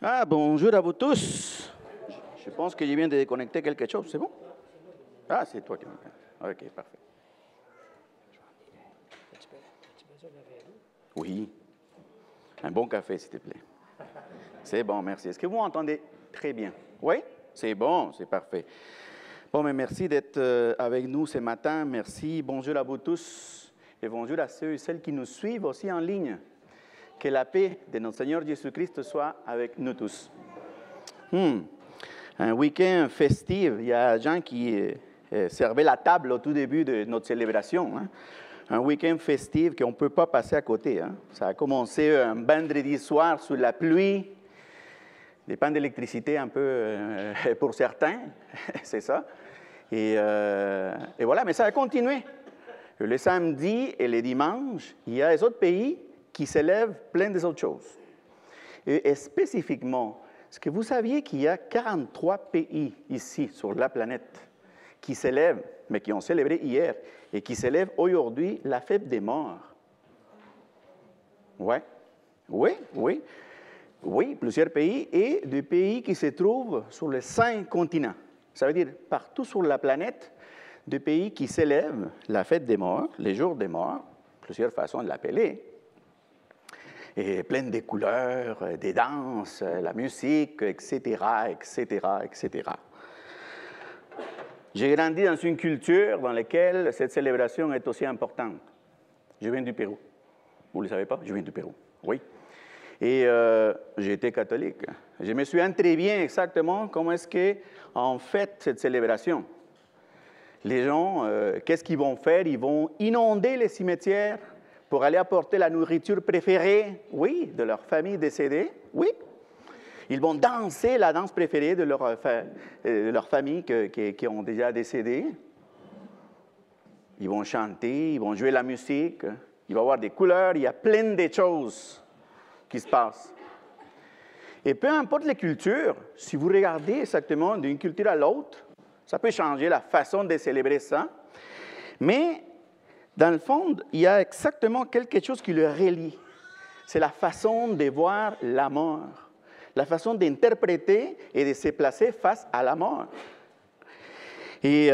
Ah, bonjour à vous tous. Je pense que je viens de déconnecter quelque chose, c'est bon? Ah, c'est toi qui m'as... Ok, parfait. Oui. Un bon café, s'il te plaît. C'est bon, merci. Est-ce que vous m'entendez très bien? Oui? C'est bon, c'est parfait. Bon, mais merci d'être avec nous ce matin. Merci. Bonjour à vous tous. Et bonjour à ceux et celles qui nous suivent aussi en ligne. Que la paix de notre Seigneur Jésus-Christ soit avec nous tous. Un week-end festif. Il y a des gens qui servaient la table au tout début de notre célébration. Hein? Un week-end festif qu'on ne peut pas passer à côté. Hein? Ça a commencé un vendredi soir sous la pluie. Des pannes d'électricité un peu pour certains, c'est ça. Et voilà, mais ça a continué. Le samedi et le dimanche, il y a les autres pays qui s'élèvent plein des autres choses. Et spécifiquement, est-ce que vous saviez qu'il y a 43 pays ici sur la planète qui célèbrent, mais qui ont célébré hier, et qui célèbrent aujourd'hui la fête des morts? Ouais. Oui, plusieurs pays, et des pays qui se trouvent sur les 5 continents. Ça veut dire partout sur la planète, des pays qui célèbrent la fête des morts, les jours des morts, plusieurs façons de l'appeler, et plein de couleurs, des danses, la musique, etc. J'ai grandi dans une culture dans laquelle cette célébration est aussi importante. Je viens du Pérou. Vous ne le savez pas? Je viens du Pérou, oui. Et j'ai été catholique. Je me souviens très bien exactement comment est-ce qu'on fait cette célébration. Les gens, qu'est-ce qu'ils vont faire? Ils vont inonder les cimetières pour aller apporter la nourriture préférée, oui, de leur famille décédée, oui. Ils vont danser la danse préférée de leur famille qui ont déjà décédé. Ils vont chanter, ils vont jouer la musique, il va y avoir des couleurs, il y a plein de choses qui se passent. Et peu importe les cultures, si vous regardez exactement d'une culture à l'autre, ça peut changer la façon de célébrer ça. Mais dans le fond, il y a exactement quelque chose qui le relie. C'est la façon de voir la mort, la façon d'interpréter et de se placer face à la mort. Et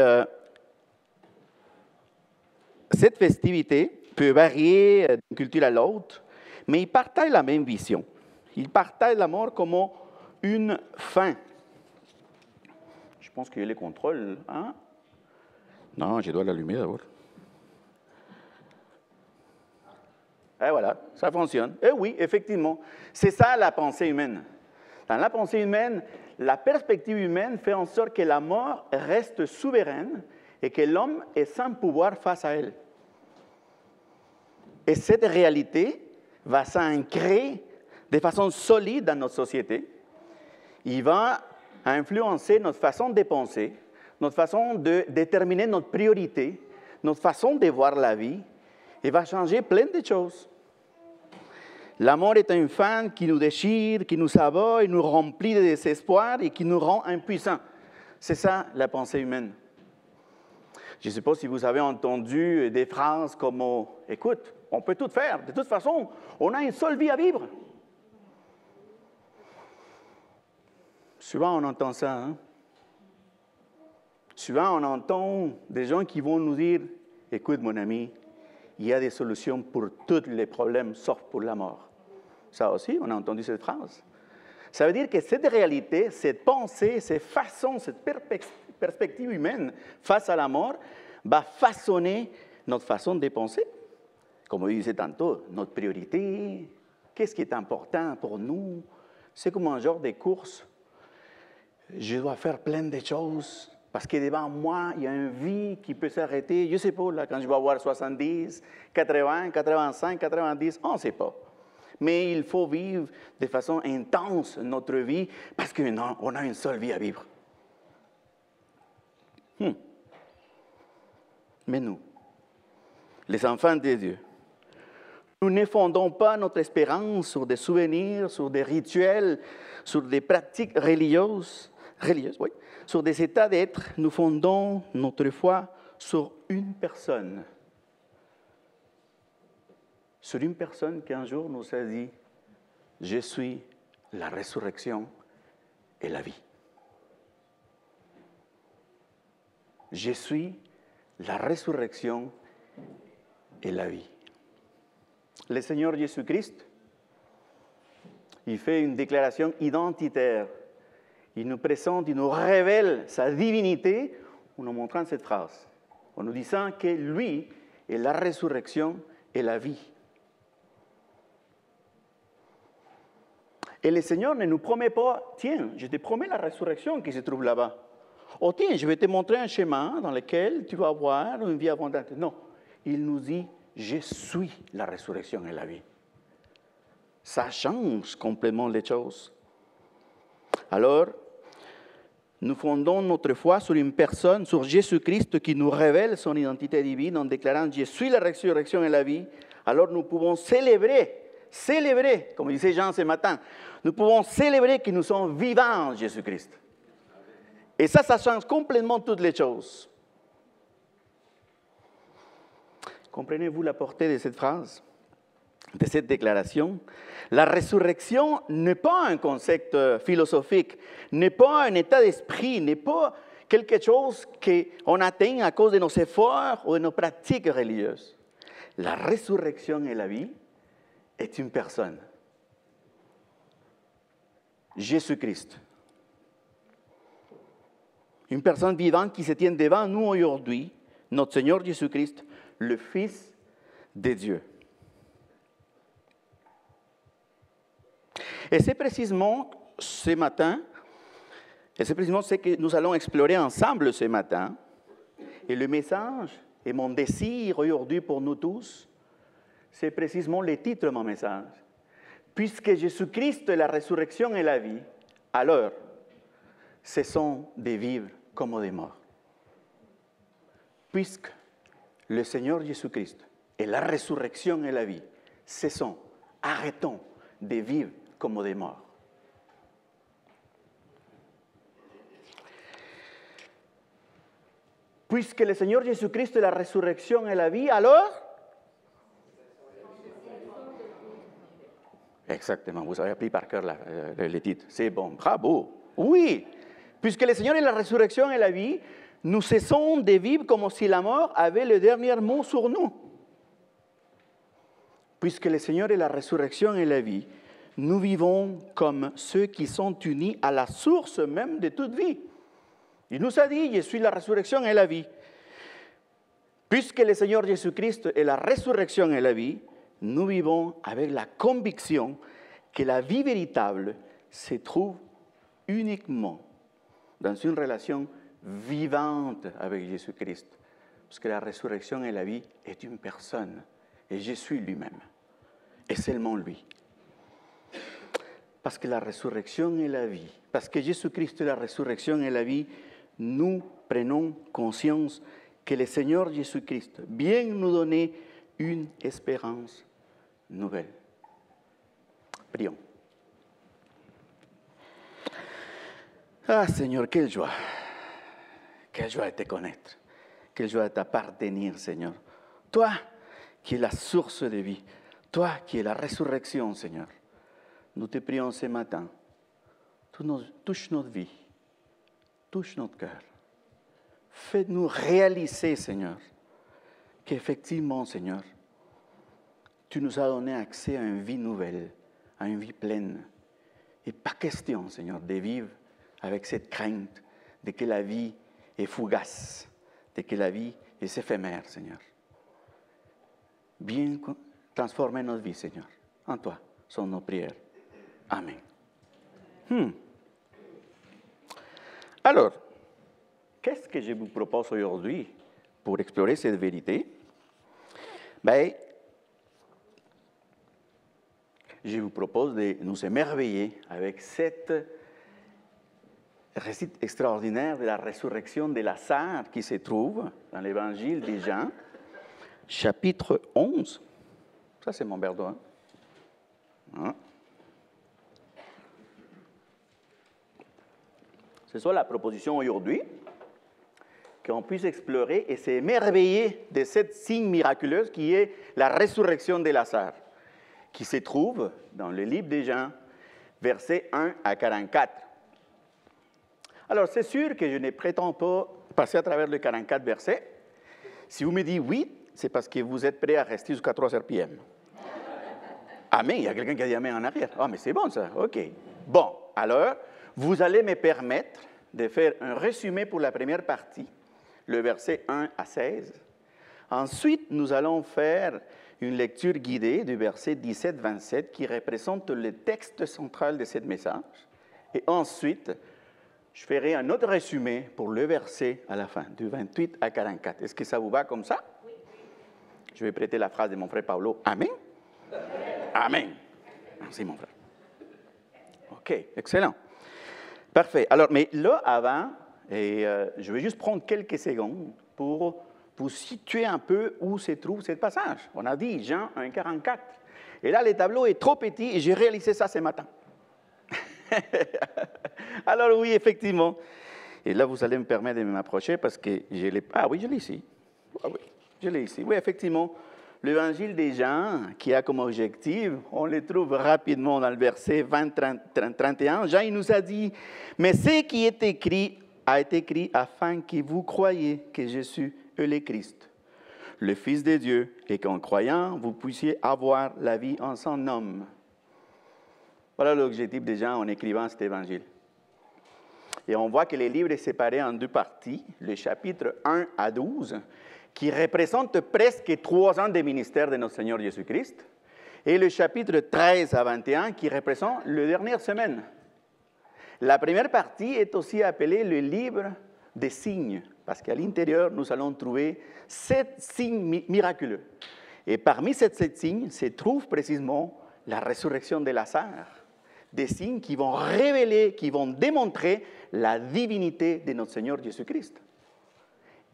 cette festivité peut varier d'une culture à l'autre, mais ils partagent la même vision. Ils partagent la mort comme une fin. Je pense qu'il y a les contrôles. Hein? Non, je dois l'allumer d'abord. Et voilà, ça fonctionne. Et oui, effectivement, c'est ça la pensée humaine. Dans la pensée humaine, la perspective humaine fait en sorte que la mort reste souveraine et que l'homme est sans pouvoir face à elle. Et cette réalité va s'ancrer de façon solide dans notre société. Il va influencer notre façon de penser, notre façon de déterminer notre priorité, notre façon de voir la vie. Il va changer plein de choses. La mort est un fan qui nous déchire, qui nous abat, il nous remplit de désespoir et qui nous rend impuissants. C'est ça la pensée humaine. Je ne sais pas si vous avez entendu des phrases comme « Écoute, on peut tout faire. De toute façon, on a une seule vie à vivre. » Souvent, on entend ça. Hein? Souvent, on entend des gens qui vont nous dire « Écoute, mon ami, il y a des solutions pour tous les problèmes, sauf pour la mort. » Ça aussi, on a entendu cette phrase. Ça veut dire que cette réalité, cette pensée, cette façon, cette perspective humaine face à la mort va façonner notre façon de penser. Comme je disais tantôt, notre priorité, qu'est-ce qui est important pour nous? C'est comme un genre de course. Je dois faire plein de choses parce que devant moi, il y a une vie qui peut s'arrêter. Je ne sais pas, là, quand je vais avoir 70, 80, 85, 90, on ne sait pas. Mais il faut vivre de façon intense notre vie parce qu'on a une seule vie à vivre. Mais nous, les enfants de Dieu, nous ne fondons pas notre espérance sur des souvenirs, sur des rituels, sur des pratiques religieuses, oui, sur des états d'être. Nous fondons notre foi sur une personne. Sur une personne qui un jour nous a dit « Je suis la résurrection et la vie. Je suis la résurrection et la vie. Le Seigneur Jésus-Christ, il fait une déclaration identitaire. Il nous présente, il nous révèle sa divinité en nous montrant cette phrase, en nous disant que lui est la résurrection et la vie. Et le Seigneur ne nous promet pas, tiens, je te promets la résurrection qui se trouve là-bas. Oh tiens, je vais te montrer un chemin dans lequel tu vas avoir une vie abondante. Non, il nous dit, je suis la résurrection et la vie. Ça change complètement les choses. Alors, nous fondons notre foi sur une personne, sur Jésus-Christ, qui nous révèle son identité divine en déclarant « Je suis la résurrection et la vie ». Alors nous pouvons célébrer, comme disait Jean ce matin, nous pouvons célébrer que nous sommes vivants en Jésus-Christ. Et ça change complètement toutes les choses. Comprenez-vous la portée de cette phrase, de cette déclaration? La résurrection n'est pas un concept philosophique, n'est pas un état d'esprit, n'est pas quelque chose qu'on atteint à cause de nos efforts ou de nos pratiques religieuses. La résurrection et la vie est une personne. Jésus-Christ. Une personne vivante qui se tient devant nous aujourd'hui, notre Seigneur Jésus-Christ, le Fils de Dieu. Et c'est précisément ce matin, et c'est précisément ce que nous allons explorer ensemble ce matin. Et le message et mon désir aujourd'hui pour nous tous, c'est précisément le titre de mon message. Puisque Jésus-Christ est la résurrection et la vie, alors cessons de vivre comme des morts. Puisque le Seigneur Jésus-Christ est la résurrection et la vie, cessons, arrêtons de vivre comme des morts. Puisque le Seigneur Jésus-Christ est la résurrection et la vie, alors... Exactement, vous avez appris par cœur le titre. C'est bon, bravo. Oui, puisque le Seigneur est la résurrection et la vie, nous cessons de vivre comme si la mort avait le dernier mot sur nous. Puisque le Seigneur est la résurrection et la vie, nous vivons comme ceux qui sont unis à la source même de toute vie. Il nous a dit, je suis la résurrection et la vie. Puisque le Seigneur Jésus-Christ est la résurrection et la vie, nous vivons avec la conviction que la vie véritable se trouve uniquement dans une relation vivante avec Jésus-Christ. Parce que la résurrection et la vie est une personne, et je suis lui-même, et seulement lui. Parce que la résurrection et la vie, parce que Jésus-Christ est la résurrection et la vie, nous prenons conscience que le Seigneur Jésus-Christ vient nous donner une espérance nouvelle. Prions. Ah Seigneur, quelle joie de te connaître, quelle joie de t'appartenir, Seigneur. Toi qui es la source de vie, toi qui es la résurrection, Seigneur. Nous te prions ce matin, touche notre vie, touche notre cœur. Fais-nous réaliser, Seigneur, qu'effectivement, Seigneur, tu nous as donné accès à une vie nouvelle, à une vie pleine. Et pas question, Seigneur, de vivre avec cette crainte de que la vie est fugace, de que la vie est éphémère, Seigneur. Viens transformer notre vie, Seigneur, en toi, sont nos prières. Amen. Alors, qu'est-ce que je vous propose aujourd'hui pour explorer cette vérité? Je vous propose de nous émerveiller avec cette récit extraordinaire de la résurrection de Lazare qui se trouve dans l'évangile de Jean, chapitre 11. Ça, c'est mon Berdo. Hein? C'est ça la proposition aujourd'hui, qu'on puisse explorer et s'émerveiller de cette signe miraculeuse qui est la résurrection de Lazare, qui se trouve dans le livre de Jean, versets 1 à 44. Alors, c'est sûr que je ne prétends pas passer à travers les 44 versets. Si vous me dites oui, c'est parce que vous êtes prêt à rester jusqu'à 3h p.m. Amen, il y a quelqu'un qui a dit amen en arrière. Ah, mais c'est bon ça, OK. Bon, alors, vous allez me permettre de faire un résumé pour la première partie, le verset 1 à 16. Ensuite, nous allons faire une lecture guidée du verset 17-27 qui représente le texte central de ce message. Et ensuite, je ferai un autre résumé pour le verset à la fin, du 28 à 44. Est-ce que ça vous va comme ça? Oui. Je vais prêter la phrase de mon frère Paulo. Amen. Amen. Merci, mon frère. OK, excellent. Parfait. Alors, mais là, avant, je vais juste prendre quelques secondes pour vous situer un peu où se trouve ce passage. On a dit Jean 1, 44. Et là, le tableau est trop petit et j'ai réalisé ça ce matin. Alors oui, effectivement. Et là, vous allez me permettre de m'approcher parce que je l'ai... Ah oui, je l'ai ici. Ah oui, je l'ai ici. Oui, effectivement. L'évangile de Jean, qui a comme objectif, on le trouve rapidement dans le verset 20-31. Jean, il nous a dit, « Mais ce qui est écrit a été écrit afin que vous croyiez que Jésus est le Christ, le Fils de Dieu, et qu'en croyant, vous puissiez avoir la vie en son nom. » Voilà l'objectif de Jean en écrivant cet évangile. Et on voit que le livre est séparé en deux parties, le chapitre 1 à 12, qui représente presque 3 ans de ministère de notre Seigneur Jésus-Christ, et le chapitre 13 à 21, qui représente les dernières semaines. La première partie est aussi appelée le livre des signes, parce qu'à l'intérieur, nous allons trouver 7 signes miraculeux. Et parmi ces 7 signes se trouve précisément la résurrection de Lazare, des signes qui vont révéler, qui vont démontrer la divinité de notre Seigneur Jésus-Christ.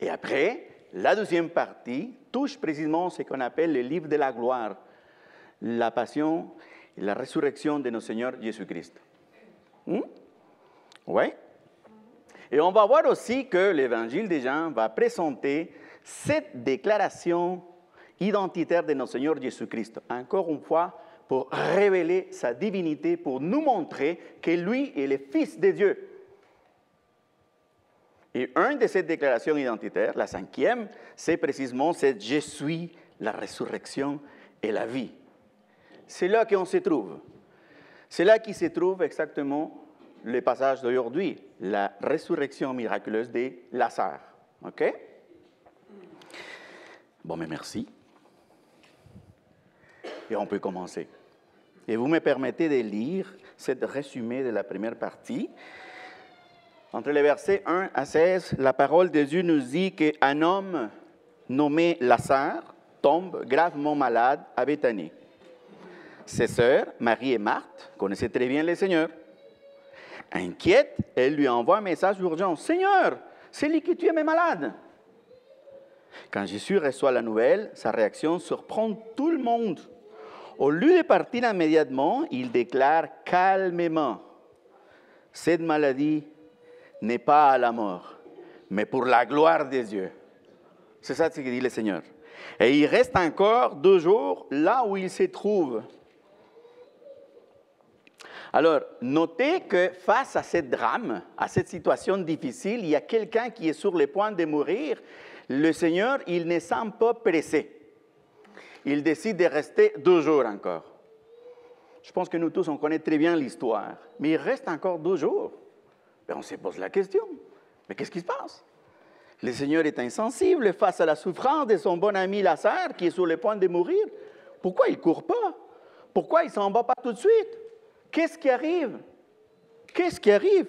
Et après, la deuxième partie touche précisément ce qu'on appelle le livre de la gloire, la passion et la résurrection de notre Seigneur Jésus-Christ. Oui. Et on va voir aussi que l'évangile de Jean va présenter 7 déclarations identitaires de notre Seigneur Jésus-Christ. Encore une fois, pour révéler sa divinité, pour nous montrer que lui est le Fils de Dieu. Et une de ces déclarations identitaires, la 5e, c'est précisément cette « Je suis la résurrection et la vie ». C'est là qu'on se trouve. C'est là qu'il se trouve exactement le passage d'aujourd'hui, la résurrection miraculeuse de Lazare. OK? Bon, mais merci. Et on peut commencer. Et vous me permettez de lire ce résumé de la première partie. Entre les versets 1 à 16, la parole de Dieu nous dit qu'un homme nommé Lazare tombe gravement malade à Béthanie. Ses sœurs, Marie et Marthe, connaissaient très bien le Seigneur. Inquiète, elle lui envoie un message urgent. « Seigneur, c'est lui qui tu es malade. » Quand Jésus reçoit la nouvelle, sa réaction surprend tout le monde. Au lieu de partir immédiatement, il déclare calmement, « Cette maladie n'est pas à la mort, mais pour la gloire de Dieu. » C'est ça ce que dit le Seigneur. Et il reste encore 2 jours là où il se trouve. Alors, notez que face à ce drame, à cette situation difficile, il y a quelqu'un qui est sur le point de mourir. Le Seigneur, il ne semble pas pressé. Il décide de rester 2 jours encore. Je pense que nous tous, on connaît très bien l'histoire. Mais il reste encore 2 jours. Bien, on se pose la question. Mais qu'est-ce qui se passe? Le Seigneur est insensible face à la souffrance de son bon ami Lazare qui est sur le point de mourir. Pourquoi il ne court pas? Pourquoi il ne s'en va pas tout de suite? Qu'est-ce qui arrive? Qu'est-ce qui arrive?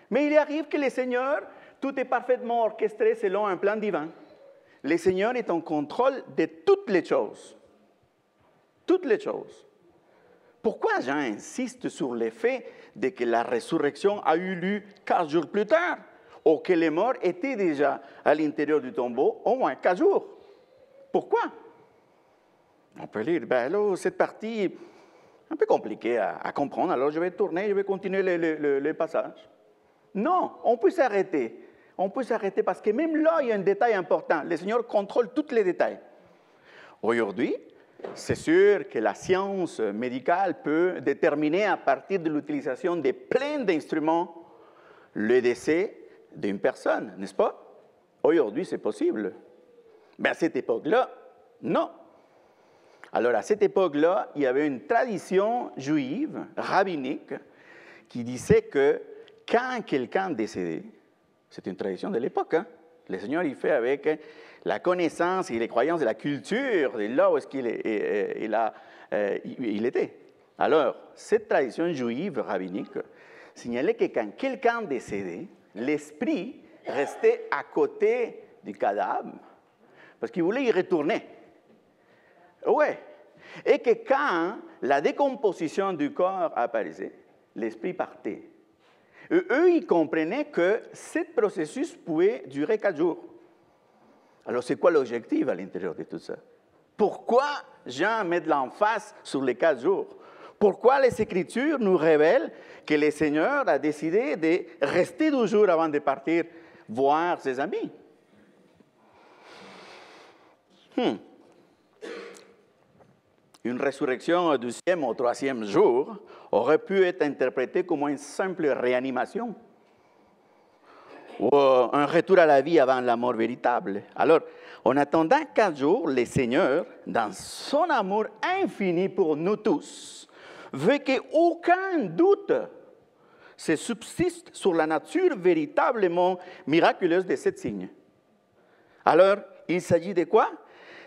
Mais il arrive que le Seigneur, tout est parfaitement orchestré selon un plan divin. Le Seigneur est en contrôle de toutes les choses. Toutes les choses. Pourquoi Jean insiste sur le fait de que la résurrection a eu lieu 4 jours plus tard, ou que les morts étaient déjà à l'intérieur du tombeau au moins 4 jours? Pourquoi? On peut lire, là, cette partie est un peu compliquée à comprendre, alors je vais tourner, je vais continuer le passage. Non, on peut s'arrêter. On peut s'arrêter parce que même là, il y a un détail important. Le Seigneur contrôle tous les détails. Aujourd'hui, C'est sûr que la science médicale peut déterminer à partir de l'utilisation de plein d'instruments le décès d'une personne, n'est-ce pas? Aujourd'hui, c'est possible. Mais à cette époque-là, non. Alors, à cette époque-là, il y avait une tradition juive, rabbinique, qui disait que quand quelqu'un décédait, c'est une tradition de l'époque, hein? Le Seigneur, il fait avec la connaissance et les croyances de la culture, de là où est-ce il était. Alors, cette tradition juive rabbinique signalait que quand quelqu'un décédait, l'esprit restait à côté du cadavre parce qu'il voulait y retourner. Ouais. Et que quand la décomposition du corps apparaissait, l'esprit partait. Et eux, ils comprenaient que ce processus pouvait durer 4 jours. Alors, c'est quoi l'objectif à l'intérieur de tout ça? Pourquoi Jean met de l'emphase sur les 4 jours? Pourquoi les Écritures nous révèlent que le Seigneur a décidé de rester 12 jours avant de partir voir ses amis? Une résurrection au 12e ou au 3e jour aurait pu être interprétée comme une simple réanimation ou un retour à la vie avant la mort véritable. Alors, en attendant 4 jours, le Seigneur, dans son amour infini pour nous tous, veut qu'aucun doute se subsiste sur la nature véritablement miraculeuse de ce signe. Alors, il s'agit de quoi?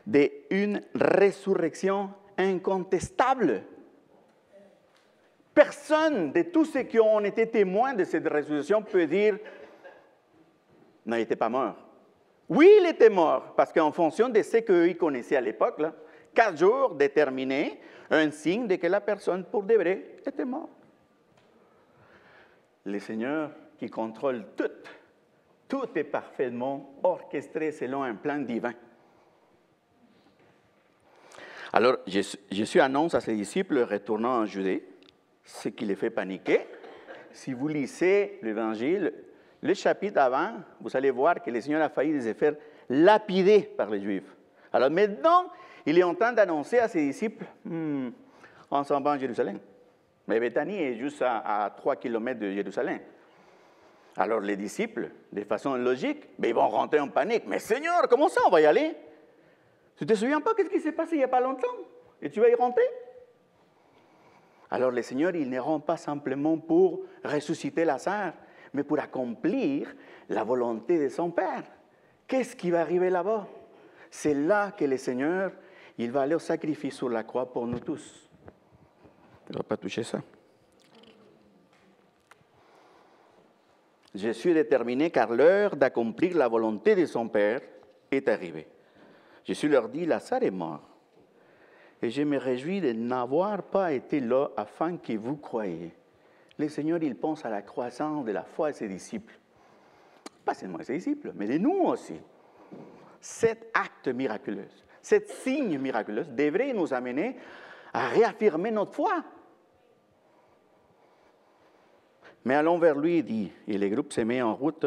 D'une résurrection incontestable. Personne de tous ceux qui ont été témoins de cette résurrection peut dire « non, il n'était pas mort ». Oui, il était mort, parce qu'en fonction de ce qu'ils connaissaient à l'époque, 4 jours déterminaient un signe de que la personne, pour de vrai, était morte. Le Seigneur qui contrôle tout, tout est parfaitement orchestré selon un plan divin. Alors, Jésus annonce à ses disciples retournant en Judée, ce qui les fait paniquer. Si vous lisez l'Évangile, le chapitre avant, vous allez voir que le Seigneur a failli se faire lapider par les Juifs. Alors maintenant, il est en train d'annoncer à ses disciples, on s'en va en Jérusalem. Mais Béthanie est juste à 3 kilomètres de Jérusalem. Alors les disciples, de façon logique, ils vont rentrer en panique. Mais Seigneur, comment ça on va y aller? Tu ne te souviens pas qu'est-ce qui s'est passé il n'y a pas longtemps? Et tu vas y rentrer? Alors le Seigneur, il ne rentre pas simplement pour ressusciter Lazare, mais pour accomplir la volonté de son Père. Qu'est-ce qui va arriver là-bas? C'est là que le Seigneur, il va aller au sacrifice sur la croix pour nous tous. Il ne va pas toucher ça. Je suis déterminé car l'heure d'accomplir la volonté de son Père est arrivée. Jésus leur dit, Lazare est mort. Et je me réjouis de n'avoir pas été là afin que vous croyiez. Le Seigneur, il pense à la croissance de la foi de ses disciples. Pas seulement de ses disciples, mais de nous aussi. Cet acte miraculeux, cet signe miraculeux devrait nous amener à réaffirmer notre foi. Mais allons vers lui, dit, et le groupe se met en route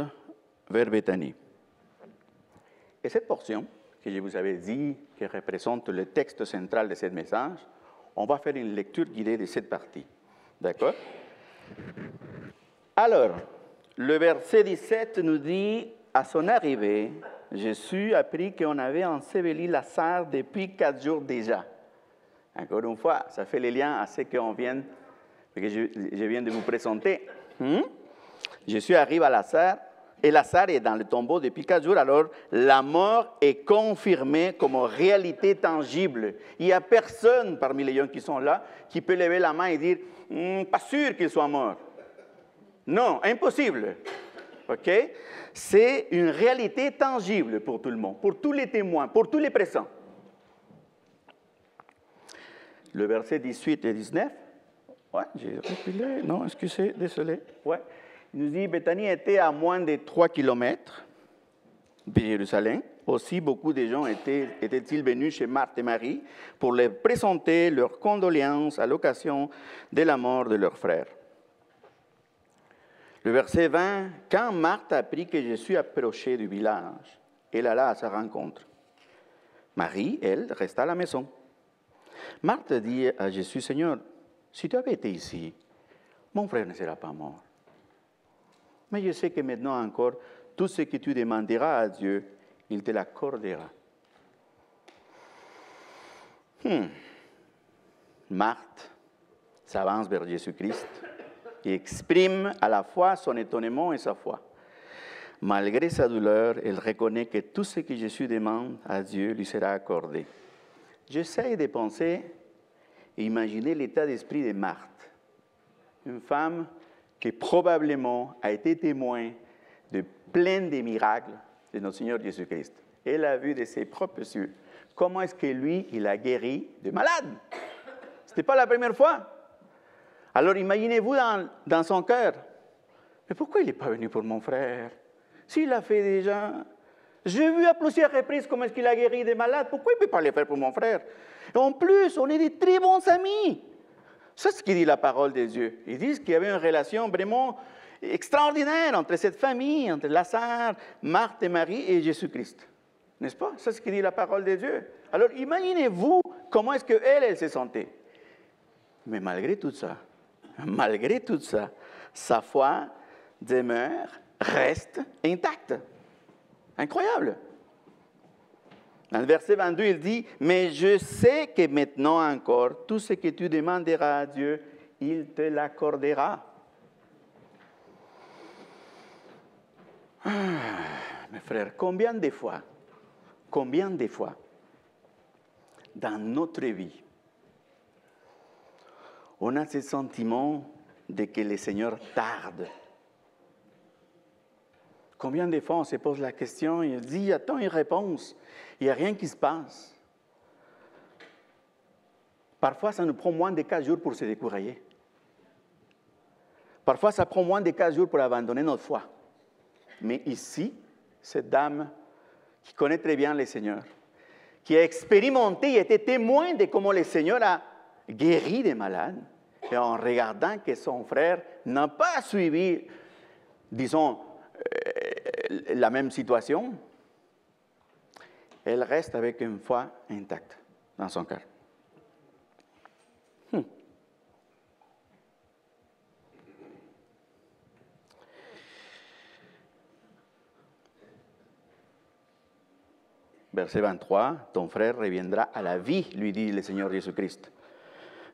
vers Béthanie. Et cette portion que je vous avais dit, qui représente le texte central de ce message, on va faire une lecture guidée de cette partie. D'accord? Alors, le verset 17 nous dit, à son arrivée, Jésus apprit qu'on avait enseveli Lazare depuis 4 jours déjà. Encore une fois, ça fait le lien à ce que je viens de vous présenter. Jésus arrive à Lazare, et Lazare est dans le tombeau depuis 4 jours, alors la mort est confirmée comme réalité tangible. Il n'y a personne parmi les gens qui sont là qui peut lever la main et dire « pas sûr qu'il soit mort ». Non, impossible. OK? C'est une réalité tangible pour tout le monde, pour tous les témoins, pour tous les présents. Le verset 18 et 19. Ouais, j'ai reculé. Non, excusez, désolé. Ouais. Il nous dit, Béthanie était à moins de 3 kilomètres de Jérusalem. Aussi, beaucoup de gens étaient-ils venus chez Marthe et Marie pour leur présenter leurs condoléances à l'occasion de la mort de leur frère. Le verset 20, quand Marthe apprit que Jésus approchait du village, elle alla à sa rencontre. Marie, elle, resta à la maison. Marthe dit à Jésus, Seigneur, si tu avais été ici, mon frère ne sera pas mort. Mais je sais que maintenant encore, tout ce que tu demanderas à Dieu, il te l'accordera. Marthe s'avance vers Jésus-Christ et exprime à la fois son étonnement et sa foi. Malgré sa douleur, elle reconnaît que tout ce que Jésus demande à Dieu lui sera accordé. J'essaie de penser et imaginer l'état d'esprit de Marthe, une femme qui probablement a été témoin de plein de miracles de notre Seigneur Jésus-Christ. Elle a vu de ses propres yeux comment est-ce que lui, il a guéri de malades. Ce n'était pas la première fois. Alors imaginez-vous dans son cœur, mais pourquoi il n'est pas venu pour mon frère? S'il l'a fait déjà, j'ai vu à plusieurs reprises comment est-ce qu'il a guéri des malades, pourquoi il ne peut pas le faire pour mon frère? Et en plus, on est des très bons amis. C'est ce qu'il dit la parole de Dieu. Ils disent qu'il y avait une relation vraiment extraordinaire entre cette famille, entre Lazare, Marthe et Marie et Jésus-Christ. N'est-ce pas? C'est ce qu'il dit la parole de Dieu. Alors imaginez-vous comment est-ce qu'elle, elle se sentait. Mais malgré tout ça, sa foi demeure, reste intacte. Incroyable. Dans le verset 22, il dit, « Mais je sais que maintenant encore, tout ce que tu demanderas à Dieu, il te l'accordera. » Mes frères, combien de fois, dans notre vie, on a ce sentiment de que le Seigneur tarde. Combien de fois on se pose la question et on dit, il y a tant une réponse, il n'y a rien qui se passe. Parfois, ça nous prend moins de 4 jours pour se décourager. Parfois, ça prend moins de 4 jours pour abandonner notre foi. Mais ici, cette dame qui connaît très bien le Seigneur, qui a expérimenté et été témoin de comment le Seigneur a guéri des malades, et en regardant que son frère n'a pas suivi, disons, la même situation, elle reste avec une foi intacte dans son cœur. Verset 23, ton frère reviendra à la vie, lui dit le Seigneur Jésus-Christ.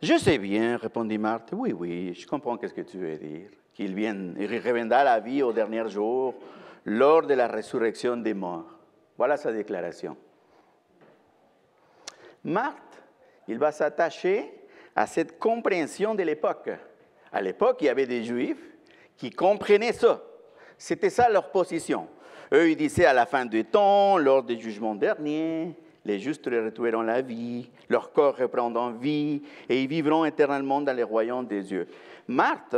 Je sais bien, répondit Marthe, oui, je comprends ce que tu veux dire, qu'il reviendra à la vie au dernier jour, lors de la résurrection des morts. Voilà sa déclaration. Marthe, il va s'attacher à cette compréhension de l'époque. À l'époque, il y avait des Juifs qui comprenaient ça. C'était ça leur position. Eux, ils disaient à la fin du temps, lors du jugement dernier, les justes retrouveront la vie, leur corps reprendront vie, et ils vivront éternellement dans le royaume des dieux. Marthe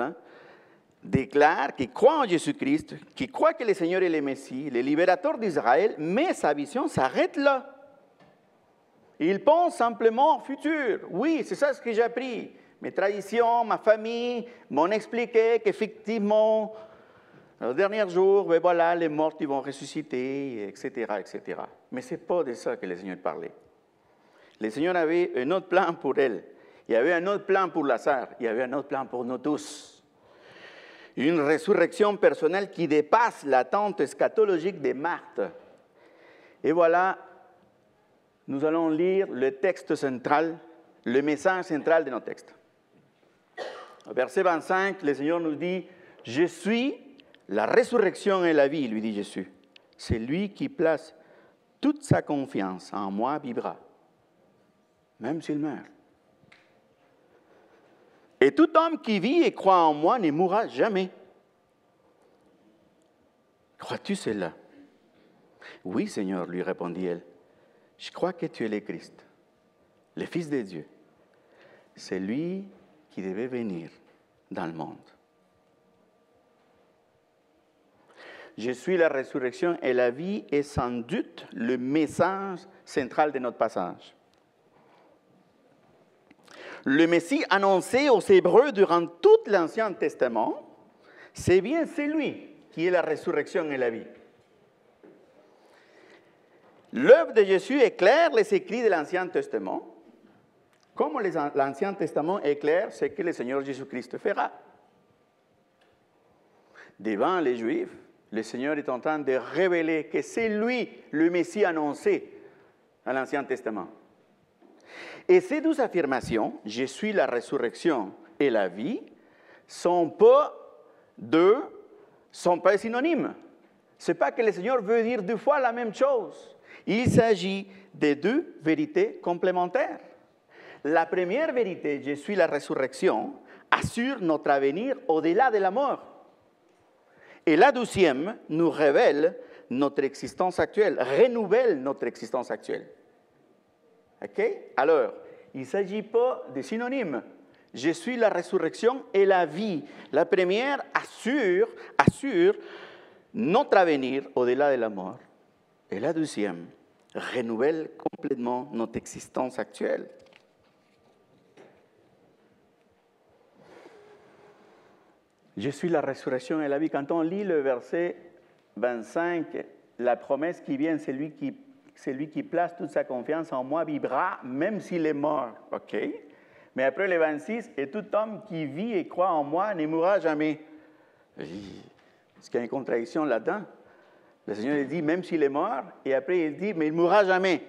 déclare qu'il croit en Jésus-Christ, qu'il croit que le Seigneur est le Messie, le libérateur d'Israël, mais sa vision s'arrête là. Il pense simplement au futur. Oui, c'est ça ce que j'ai appris. Mes traditions, ma famille m'ont expliqué qu'effectivement, au dernier jour, ben voilà, les morts ils vont ressusciter, etc., etc. Mais ce n'est pas de ça que le Seigneur parlait. Le Seigneur avait un autre plan pour elle. Il y avait un autre plan pour Lazare. Il y avait un autre plan pour nous tous. Une résurrection personnelle qui dépasse l'attente eschatologique de Marthe. Et voilà, nous allons lire le texte central, le message central de notre texte. Au verset 25, le Seigneur nous dit, « Je suis la résurrection et la vie, lui dit Jésus. C'est lui qui place toute sa confiance en moi vivra, même s'il meurt. Et tout homme qui vit et croit en moi ne mourra jamais. Crois-tu cela? Oui, Seigneur, lui répondit-elle. Je crois que tu es le Christ, le Fils de Dieu. C'est lui qui devait venir dans le monde. Je suis la résurrection et la vie est sans doute le message central de notre passage. Le Messie annoncé aux Hébreux durant tout l'Ancien Testament, c'est bien celui qui est la résurrection et la vie. L'œuvre de Jésus éclaire les écrits de l'Ancien Testament Comme l'Ancien Testament est clair, c'est que le Seigneur Jésus-Christ fera. Devant les Juifs, le Seigneur est en train de révéler que c'est lui le Messie annoncé à l'Ancien Testament. Et ces deux affirmations, « Je suis la résurrection et la vie », sont pas synonymes. Ce n'est pas que le Seigneur veut dire deux fois la même chose. Il s'agit de deux vérités complémentaires. La première vérité, « Je suis la résurrection », assure notre avenir au-delà de la mort. Et la deuxième nous révèle notre existence actuelle, renouvelle notre existence actuelle. OK? Alors, il ne s'agit pas de synonymes. Je suis la résurrection et la vie. La première assure notre avenir au-delà de la mort. Et la deuxième renouvelle complètement notre existence actuelle. Je suis la résurrection et la vie. Quand on lit le verset 25, la promesse qui vient, celui qui place toute sa confiance en moi vivra même s'il est mort. OK? Mais après le 26, et tout homme qui vit et croit en moi ne mourra jamais. Est-ce qu'il y a une contradiction là-dedans? Le Seigneur dit même s'il est mort, et après il dit mais il ne mourra jamais.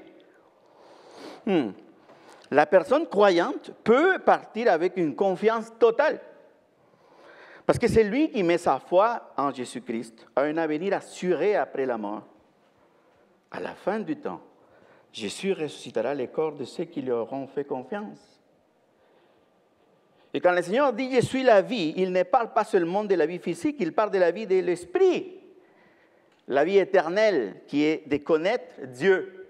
La personne croyante peut partir avec une confiance totale. Parce que c'est lui qui met sa foi en Jésus-Christ à un avenir assuré après la mort. À la fin du temps, Jésus ressuscitera les corps de ceux qui lui auront fait confiance. Et quand le Seigneur dit « Je suis la vie », il ne parle pas seulement de la vie physique, il parle de la vie de l'esprit. La vie éternelle qui est de connaître Dieu.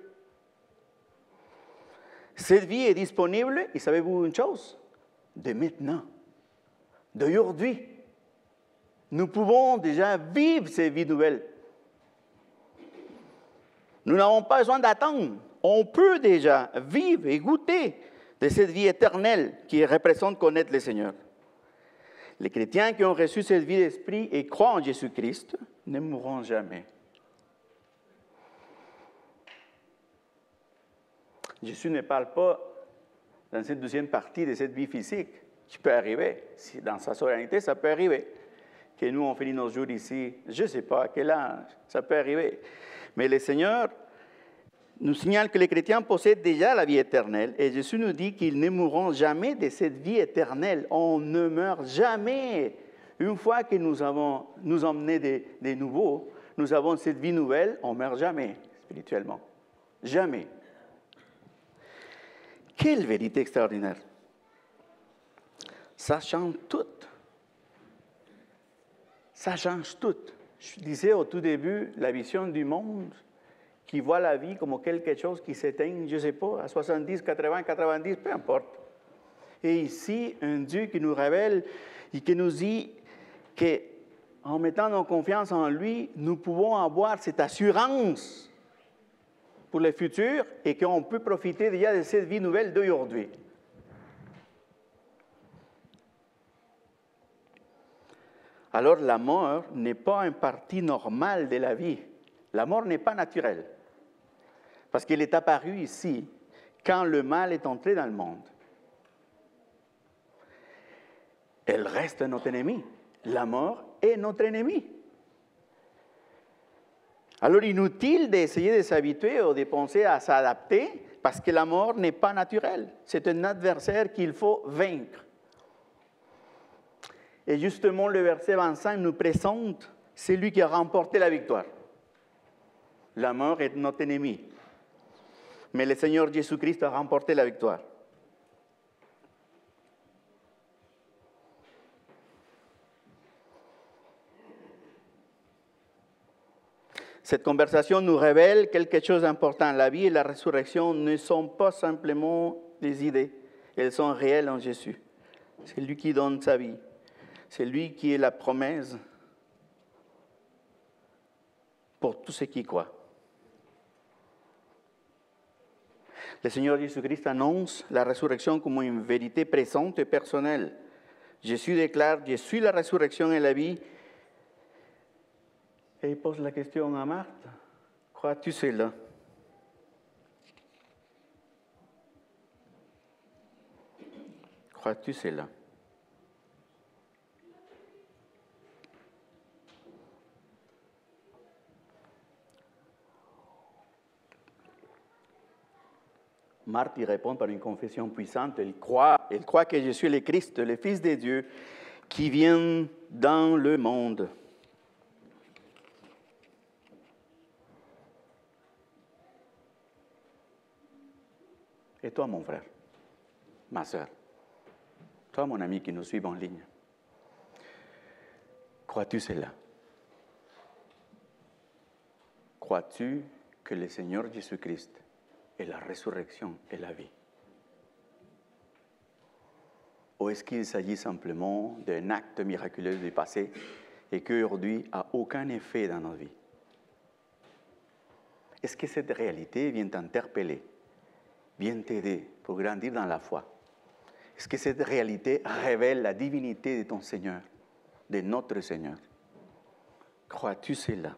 Cette vie est disponible, et savez-vous une chose? De maintenant, d'aujourd'hui. Nous pouvons déjà vivre ces vies nouvelles. Nous n'avons pas besoin d'attendre. On peut déjà vivre et goûter de cette vie éternelle qui représente connaître le Seigneur. Les chrétiens qui ont reçu cette vie d'esprit et croient en Jésus-Christ ne mourront jamais. Jésus ne parle pas dans cette deuxième partie de cette vie physique qui peut arriver. Dans sa souveraineté, ça peut arriver. Que nous, on finit nos jours ici, je ne sais pas à quel âge, ça peut arriver. Mais le Seigneur nous signale que les chrétiens possèdent déjà la vie éternelle et Jésus nous dit qu'ils ne mourront jamais de cette vie éternelle. On ne meurt jamais. Une fois que nous emmenons des nouveaux, nous avons cette vie nouvelle, on ne meurt jamais spirituellement. Jamais. Quelle vérité extraordinaire. Ça change tout. Ça change tout. Je disais au tout début, la vision du monde qui voit la vie comme quelque chose qui s'éteint, je ne sais pas, à 70, 80, 90, peu importe. Et ici, un Dieu qui nous révèle et qui nous dit qu'en mettant nos confiances en lui, nous pouvons avoir cette assurance pour le futur et qu'on peut profiter déjà de cette vie nouvelle d'aujourd'hui. Alors la mort n'est pas une partie normale de la vie. La mort n'est pas naturelle. Parce qu'elle est apparue ici quand le mal est entré dans le monde. Elle reste notre ennemi. La mort est notre ennemi. Alors inutile d'essayer de s'habituer ou de penser à s'adapter parce que la mort n'est pas naturelle. C'est un adversaire qu'il faut vaincre. Et justement, le verset 25 nous présente celui qui a remporté la victoire. La mort est notre ennemi. Mais le Seigneur Jésus-Christ a remporté la victoire. Cette conversation nous révèle quelque chose d'important. La vie et la résurrection ne sont pas simplement des idées. Elles sont réelles en Jésus. C'est lui qui donne sa vie. C'est lui qui est la promesse pour tous ceux qui croient. Le Seigneur Jésus-Christ annonce la résurrection comme une vérité présente et personnelle. Jésus déclare, « Je suis la résurrection et la vie ». Et il pose la question à Marthe, « Crois-tu cela ?» Crois-tu cela? Marthe y répond par une confession puissante. Elle croit que je suis le Christ, le Fils de Dieu, qui vient dans le monde. Et toi, mon frère, ma sœur, toi, mon ami qui nous suit en ligne, crois-tu cela? Crois-tu que le Seigneur Jésus-Christ est la résurrection et la vie? Ou est-ce qu'il s'agit simplement d'un acte miraculeux du passé et qu'aujourd'hui n'a aucun effet dans nos vies? Est-ce que cette réalité vient t'interpeller, vient t'aider pour grandir dans la foi? Est-ce que cette réalité révèle la divinité de ton Seigneur, de notre Seigneur? Crois-tu cela?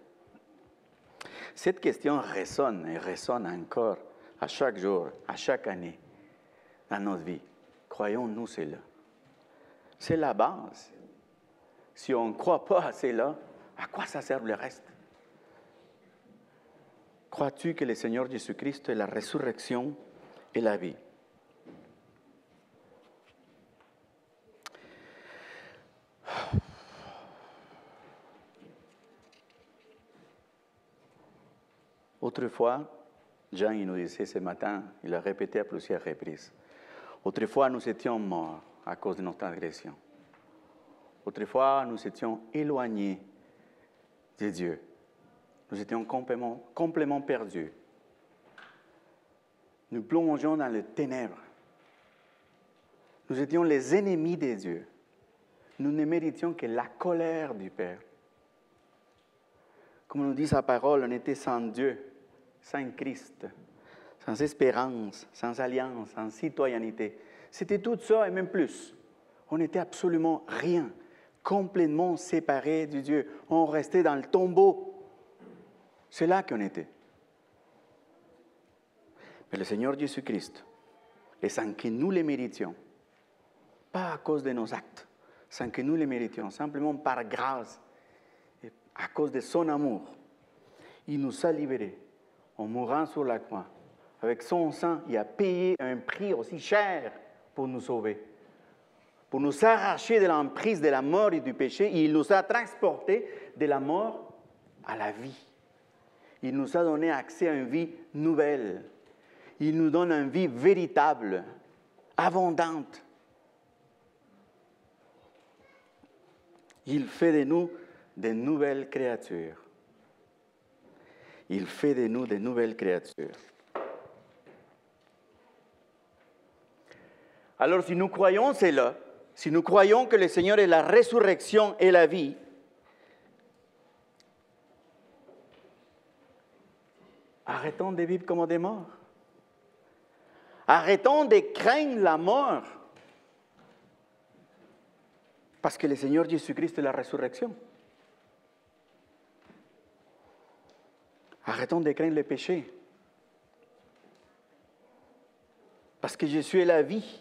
Cette question résonne et résonne encore à chaque jour, à chaque année, dans notre vie. Croyons-nous cela? C'est la base. Si on ne croit pas à cela, à quoi ça sert le reste? Crois-tu que le Seigneur Jésus-Christ est la résurrection et la vie? Autrefois, Jean il nous disait ce matin, il a répété à plusieurs reprises, autrefois nous étions morts à cause de notre agression. Autrefois nous étions éloignés de Dieu. Nous étions complètement perdus. Nous plongeons dans les ténèbres. Nous étions les ennemis de Dieu. Nous ne méritions que la colère du Père. Comme nous dit sa parole, on était sans Dieu, sans Christ, sans espérance, sans alliance, sans citoyenneté. C'était tout ça et même plus. On n'était absolument rien, complètement séparés de Dieu. On restait dans le tombeau. C'est là qu'on était. Mais le Seigneur Jésus-Christ, et sans que nous les méritions, pas à cause de nos actes, sans que nous les méritions, simplement par grâce, et à cause de son amour, il nous a libérés en mourant sur la croix. Avec son sang, il a payé un prix aussi cher pour nous sauver, pour nous arracher de l'emprise de la mort et du péché. Et il nous a transportés de la mort à la vie. Il nous a donné accès à une vie nouvelle. Il nous donne une vie véritable, abondante. Il fait de nous de nouvelles créatures. Il fait de nous de nouvelles créatures. Alors, si nous croyons cela, si nous croyons que le Seigneur est la résurrection et la vie, arrêtons de vivre comme des morts. Arrêtons de craindre la mort. Parce que le Seigneur Jésus-Christ est la résurrection. Arrêtons de craindre le péché. Parce que Jésus est la vie.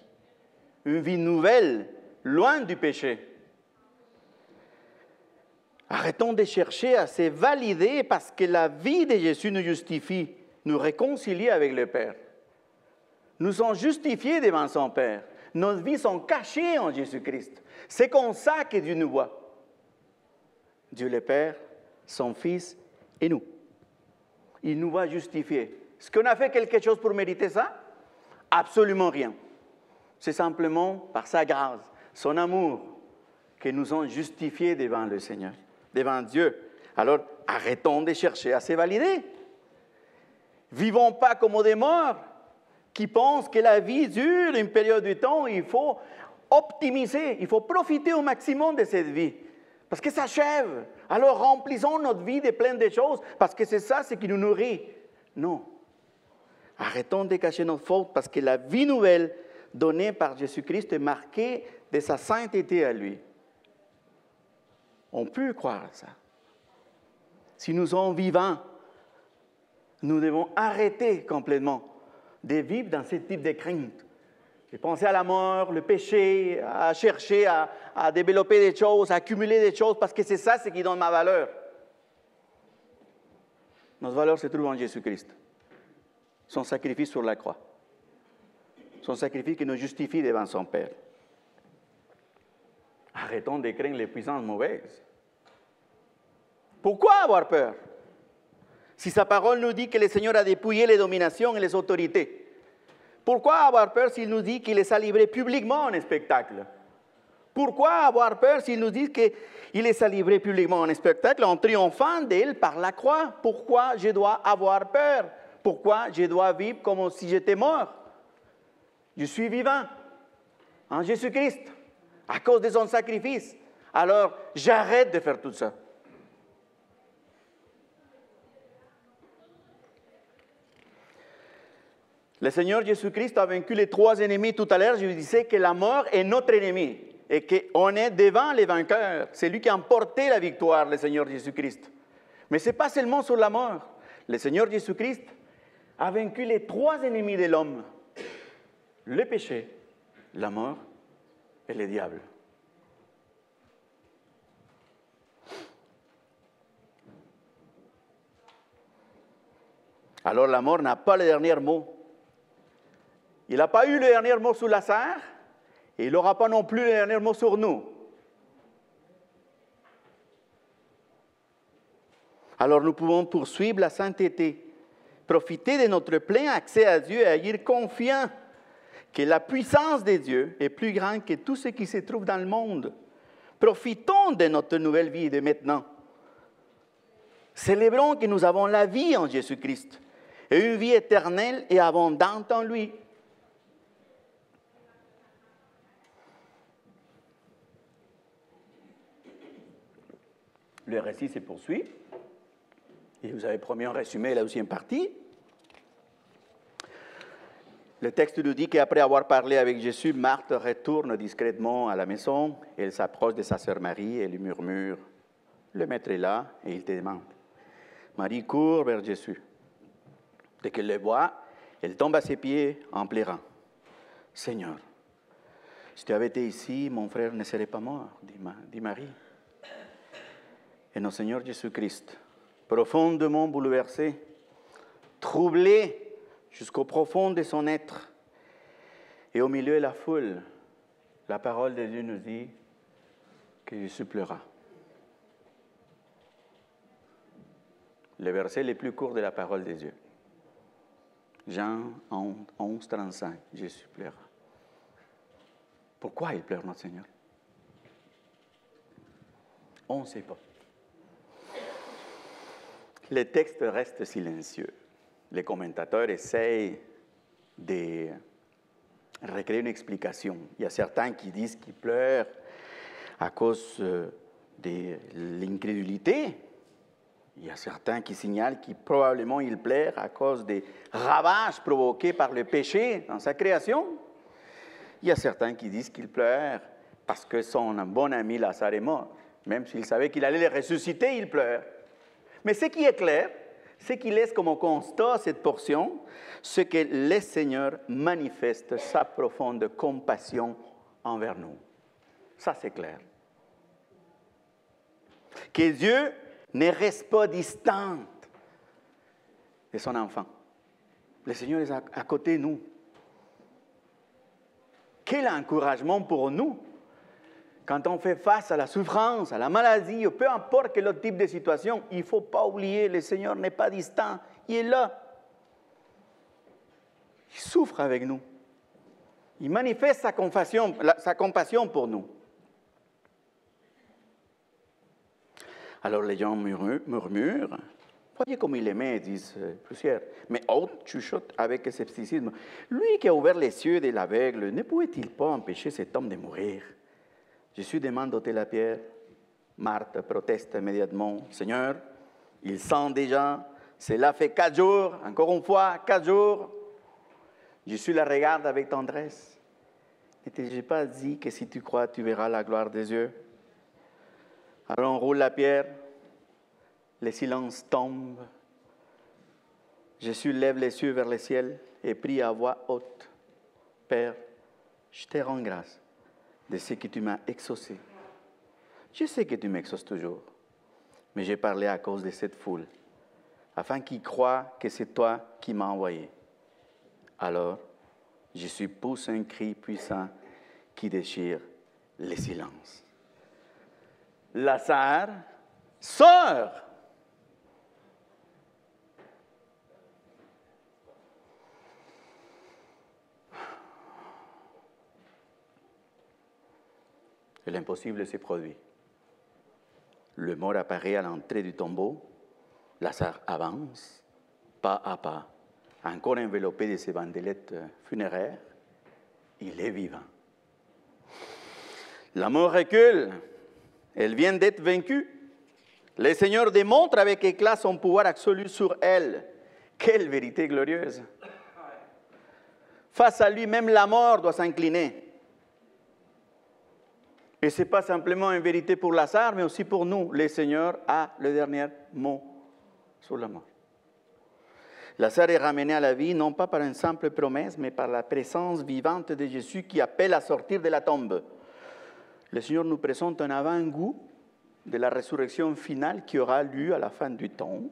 Une vie nouvelle, loin du péché. Arrêtons de chercher à se valider parce que la vie de Jésus nous justifie, nous réconcilie avec le Père. Nous sommes justifiés devant son Père. Nos vies sont cachées en Jésus-Christ. C'est comme ça que Dieu nous voit. Dieu le Père, son Fils et nous. Il nous voit justifiés. Est-ce qu'on a fait quelque chose pour mériter ça? Absolument rien. C'est simplement par sa grâce, son amour, que nous sommes justifiés devant le Seigneur, devant Dieu. Alors, arrêtons de chercher à se valider. Vivons pas comme des morts qui pensent que la vie dure une période de temps. Il faut optimiser, il faut profiter au maximum de cette vie. Parce que ça achève. Alors, remplissons notre vie de plein de choses, parce que c'est ça ce qui nous nourrit. Non. Arrêtons de cacher notre faute, parce que la vie nouvelle donnée par Jésus-Christ est marquée de sa sainteté à lui. On peut croire ça. Si nous sommes vivants, nous devons arrêter complètement de vivre dans ce type de crainte. J'ai pensé à la mort, le péché, à chercher à développer des choses, à accumuler des choses, parce que c'est ça ce qui donne ma valeur. Notre valeur se trouve en Jésus-Christ. Son sacrifice sur la croix. Son sacrifice qui nous justifie devant son Père. Arrêtons de craindre les puissances mauvaises. Pourquoi avoir peur? Si sa parole nous dit que le Seigneur a dépouillé les dominations et les autorités, pourquoi avoir peur s'il nous dit qu'il les a livrés publiquement en spectacle? Pourquoi avoir peur s'il nous dit qu'il les a livrés publiquement en spectacle en triomphant d'elle par la croix? Pourquoi je dois avoir peur? Pourquoi je dois vivre comme si j'étais mort? Je suis vivant en Jésus-Christ à cause de son sacrifice. Alors, j'arrête de faire tout ça. Le Seigneur Jésus-Christ a vaincu les 3 ennemis tout à l'heure. Je vous disais que la mort est notre ennemi et qu'on est devant les vainqueurs. C'est lui qui a emporté la victoire, le Seigneur Jésus-Christ. Mais ce n'est pas seulement sur la mort. Le Seigneur Jésus-Christ a vaincu les 3 ennemis de l'homme. Le péché, la mort et le diable. Alors la mort n'a pas le dernier mot. Il n'a pas eu le dernier mot sur Lazare et il n'aura pas non plus le dernier mot sur nous. Alors nous pouvons poursuivre la sainteté, profiter de notre plein accès à Dieu et agir confiant que la puissance de Dieu est plus grande que tout ce qui se trouve dans le monde. Profitons de notre nouvelle vie de maintenant. Célébrons que nous avons la vie en Jésus-Christ et une vie éternelle et abondante en lui. Le récit se poursuit. Et vous avez promis un résumé la deuxième partie. Le texte nous dit qu'après avoir parlé avec Jésus, Marthe retourne discrètement à la maison. Elle s'approche de sa sœur Marie et lui murmure, « Le maître est là et il te demande. » Marie court vers Jésus. Dès qu'elle le voit, elle tombe à ses pieds en pleurant. « Seigneur, si tu avais été ici, mon frère ne serait pas mort, dit Marie. » Et notre Seigneur Jésus-Christ, profondément bouleversé, troublé jusqu'au profond de son être, et au milieu de la foule, la parole de Dieu nous dit que Jésus pleura. Le verset le plus court de la parole de Dieu. Jean 11, 35, Jésus pleura. Pourquoi il pleure, notre Seigneur? On ne sait pas. Le texte reste silencieux. Les commentateurs essayent de recréer une explication. Il y a certains qui disent qu'il pleure à cause de l'incrédulité. Il y a certains qui signalent qu'il probablement il pleure à cause des ravages provoqués par le péché dans sa création. Il y a certains qui disent qu'il pleure parce que son bon ami Lazare est mort. Même s'il savait qu'il allait le ressusciter, il pleure. Mais ce qui est clair, c'est qu'il laisse comme constat cette portion, ce que le Seigneur manifeste sa profonde compassion envers nous. Ça, c'est clair. Que Dieu ne reste pas distant de son enfant. Le Seigneur est à côté de nous. Quel encouragement pour nous quand on fait face à la souffrance, à la maladie, ou peu importe quel autre type de situation. Il ne faut pas oublier, le Seigneur n'est pas distant, il est là. Il souffre avec nous. Il manifeste sa compassion pour nous. Alors les gens murmurent. Voyez comme il aimait, disent plusieurs. Mais autres chuchotent avec scepticisme. Lui qui a ouvert les yeux de l'aveugle, ne pouvait-il pas empêcher cet homme de mourir? Jésus demande d'ôter la pierre. Marthe proteste immédiatement. Seigneur, il sent déjà, cela fait 4 jours, encore une fois, 4 jours. Jésus la regarde avec tendresse. Ne t'ai-je pas dit que si tu crois, tu verras la gloire des yeux? Alors on roule la pierre, le silence tombe. Jésus lève les yeux vers le ciel et prie à voix haute. Père, je te rends grâce de ce que tu m'as exaucé. Je sais que tu m'exauces toujours, mais j'ai parlé à cause de cette foule, afin qu'ils croient que c'est toi qui m'as envoyé. Alors, je suis poussé un cri puissant qui déchire le silence. Lazare, sors! Et l'impossible s'est produit. Le mort apparaît à l'entrée du tombeau. Lazare avance, pas à pas, encore enveloppé de ses bandelettes funéraires. Il est vivant. La mort recule. Elle vient d'être vaincue. Le Seigneur démontre avec éclat son pouvoir absolu sur elle. Quelle vérité glorieuse! Face à lui, même la mort doit s'incliner. Et ce n'est pas simplement une vérité pour Lazare, mais aussi pour nous. Le Seigneur a le dernier mot sur la mort. Lazare est ramené à la vie, non pas par une simple promesse, mais par la présence vivante de Jésus qui appelle à sortir de la tombe. Le Seigneur nous présente un avant-goût de la résurrection finale qui aura lieu à la fin du temps,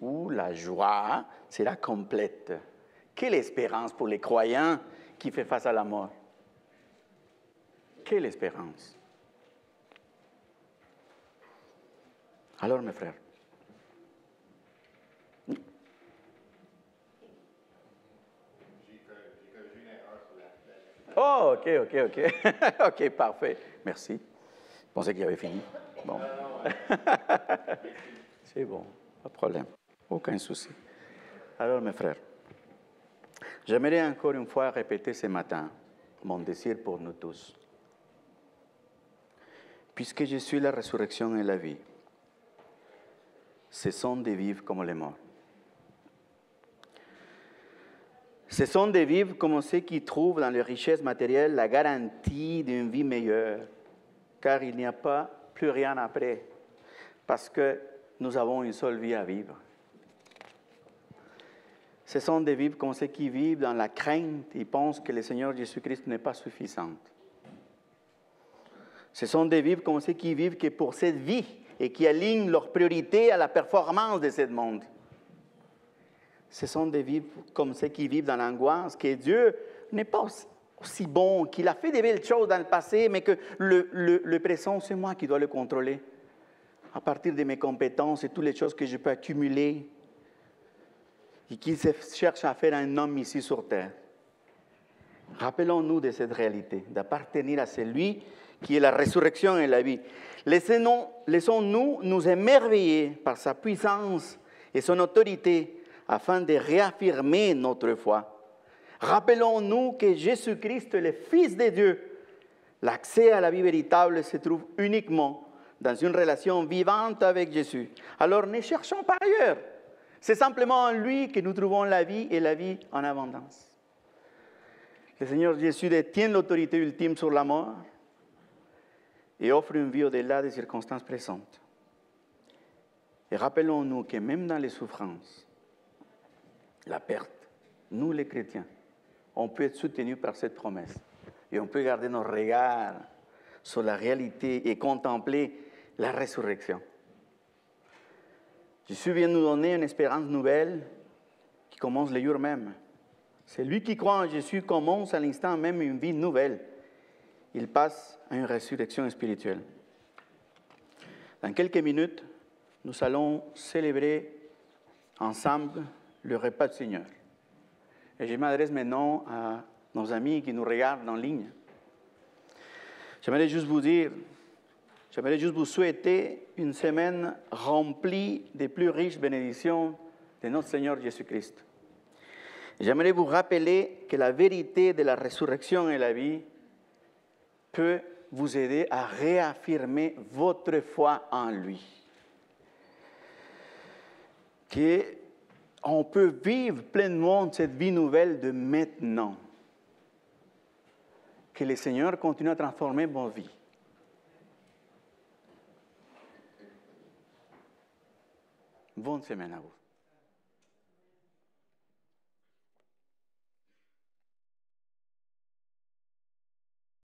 où la joie sera complète. Quelle espérance pour les croyants qui font face à la mort! Quelle espérance! Alors, mes frères, oh, ok. Ok, parfait. Merci. Je pensais qu'il avait fini. Bon. C'est bon, pas de problème. Aucun souci. Alors, mes frères, j'aimerais encore une fois répéter ce matin mon désir pour nous tous. Puisque je suis la résurrection et la vie, cessons de vivre comme les morts. Cessons de vivre comme ceux qui trouvent dans les richesses matérielles la garantie d'une vie meilleure, car il n'y a pas plus rien après, parce que nous avons une seule vie à vivre. Cessons de vivre comme ceux qui vivent dans la crainte et pensent que le Seigneur Jésus-Christ n'est pas suffisant. Cessons de vivre comme ceux qui vivent que pour cette vie et qui alignent leurs priorités à la performance de ce monde. Cessons de vivre comme ceux qui vivent dans l'angoisse, que Dieu n'est pas aussi bon, qu'il a fait des belles choses dans le passé, mais que le présent, c'est moi qui dois le contrôler. À partir de mes compétences et toutes les choses que je peux accumuler, et qui cherche à faire un homme ici sur terre. Rappelons-nous de cette réalité, d'appartenir à celui qui est la résurrection et la vie. Laissons-nous nous émerveiller par sa puissance et son autorité afin de réaffirmer notre foi. Rappelons-nous que Jésus-Christ est le Fils de Dieu. L'accès à la vie véritable se trouve uniquement dans une relation vivante avec Jésus. Alors ne cherchons pas ailleurs. C'est simplement en lui que nous trouvons la vie et la vie en abondance. Le Seigneur Jésus détient l'autorité ultime sur la mort et offre une vie au-delà des circonstances présentes. Et rappelons-nous que même dans les souffrances, la perte, nous les chrétiens, on peut être soutenus par cette promesse. Et on peut garder nos regards sur la réalité et contempler la résurrection. Jésus vient nous donner une espérance nouvelle qui commence le jour même. Celui qui croit en Jésus commence à l'instant même une vie nouvelle. Il passe à une résurrection spirituelle. Dans quelques minutes, nous allons célébrer ensemble le repas du Seigneur. Et je m'adresse maintenant à nos amis qui nous regardent en ligne. J'aimerais juste vous souhaiter une semaine remplie des plus riches bénédictions de notre Seigneur Jésus-Christ. J'aimerais vous rappeler que la vérité de la résurrection et la vie peut vous aider à réaffirmer votre foi en lui. Qu'on peut vivre pleinement cette vie nouvelle de maintenant. Que le Seigneur continue à transformer vos vies. Bonne semaine à vous.